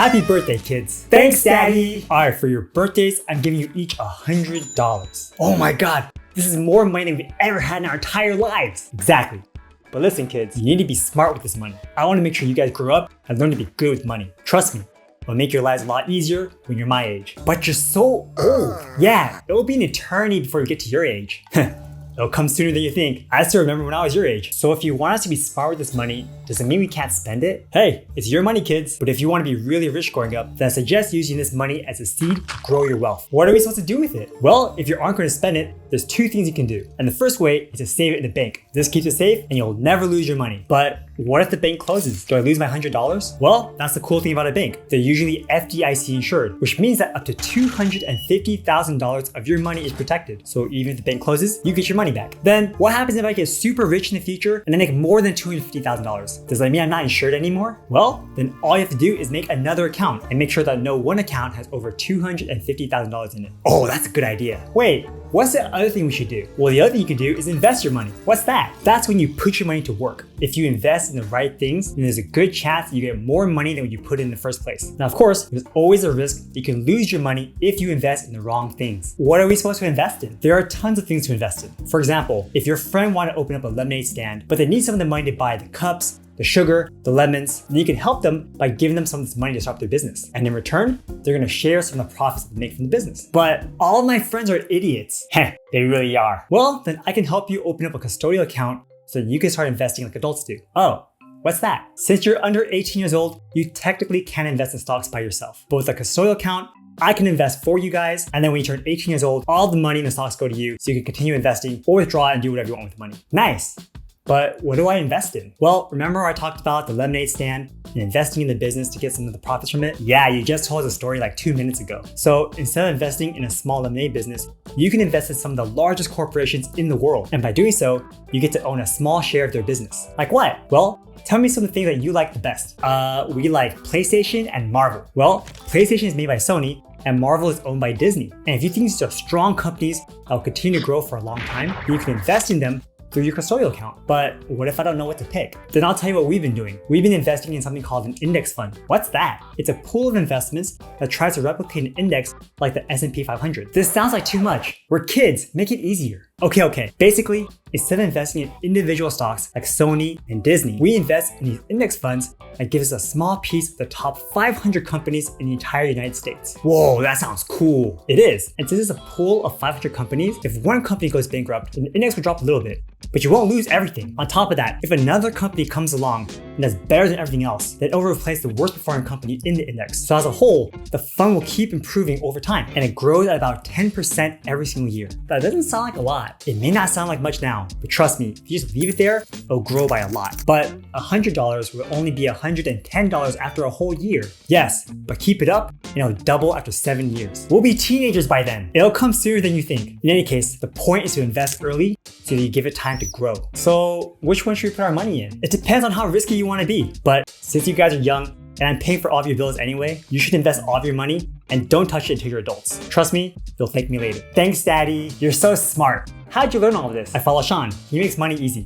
Happy birthday, kids. Thanks, Daddy. All right, for your birthdays, I'm giving you each $100. Oh my God, this is more money than we've ever had in our entire lives. Exactly. But listen, kids, you need to be smart with this money. I want to make sure you guys grow up and learn to be good with money. Trust me, it'll make your lives a lot easier when you're my age. But you're so old. Yeah, it'll be an eternity before you get to your age. It'll come sooner than you think. I still remember when I was your age. So if you want us to be smart with this money, does it mean we can't spend it? Hey, it's your money, kids. But if you want to be really rich growing up, then I suggest using this money as a seed to grow your wealth. What are we supposed to do with it? Well, if you aren't going to spend it, there's two things you can do. And the first way is to save it in the bank. This keeps it safe and you'll never lose your money. But what if the bank closes? Do I lose my $100? Well, that's the cool thing about a bank. They're usually FDIC insured, which means that up to $250,000 of your money is protected. So even if the bank closes, you get your money back. Then what happens if I get super rich in the future and I make more than $250,000? Does that mean I'm not insured anymore? Well, then all you have to do is make another account and make sure that no one account has over $250,000 in it. Oh, that's a good idea. Wait, what's the other thing we should do? Well, the other thing you can do is invest your money. What's that? That's when you put your money to work. If you invest in the right things, then there's a good chance that you get more money than what you put in the first place. Now, of course, there's always a risk that you can lose your money if you invest in the wrong things. What are we supposed to invest in? There are tons of things to invest in. For example, if your friend wanted to open up a lemonade stand, but they need some of the money to buy the cups, the sugar, the lemons, then you can help them by giving them some of this money to start their business. And in return, they're gonna share some of the profits that they make from the business. But all of my friends are idiots. Heh, they really are. Well, then I can help you open up a custodial account so that you can start investing like adults do. Oh, what's that? Since you're under 18 years old, you technically can't invest in stocks by yourself. But with a custodial account, I can invest for you guys, and then when you turn 18 years old, all the money in the stocks go to you so you can continue investing or withdraw and do whatever you want with the money. Nice. But what do I invest in? Well, remember I talked about the lemonade stand and investing in the business to get some of the profits from it? Yeah, you just told us a story like 2 minutes ago. So instead of investing in a small lemonade business, you can invest in some of the largest corporations in the world. And by doing so, you get to own a small share of their business. Like what? Well, tell me some of the things that you like the best. We like PlayStation and Marvel. Well, PlayStation is made by Sony, and Marvel is owned by Disney. And if you think these are strong companies that will continue to grow for a long time, you can invest in them through your custodial account. But what if I don't know what to pick? Then I'll tell you what we've been doing. We've been investing in something called an index fund. What's that? It's a pool of investments that tries to replicate an index like the S&P 500. This sounds like too much. We're kids, make it easier. Okay. Basically, instead of investing in individual stocks like Sony and Disney, we invest in these index funds that give us a small piece of the top 500 companies in the entire United States. Whoa, that sounds cool. It is. And since it's a pool of 500 companies, if one company goes bankrupt, then the index will drop a little bit, but you won't lose everything. On top of that, if another company comes along and that's better than everything else, then it will replace the worst performing company in the index. So as a whole, the fund will keep improving over time, and it grows at about 10% every single year. That doesn't sound like a lot. It may not sound like much now, but trust me, if you just leave it there, it'll grow by a lot. But $100 will only be $110 after a whole year. Yes, but keep it up and it'll double after 7 years. We'll be teenagers by then. It'll come sooner than you think. In any case, the point is to invest early so that you give it time to grow. So which one should we put our money in? It depends on how risky you want to be. But since you guys are young, and I'm paying for all of your bills anyway, you should invest all of your money and don't touch it until you're adults. Trust me, you'll thank me later. Thanks, Daddy. You're so smart. How'd you learn all of this? I follow Sean. He makes money easy.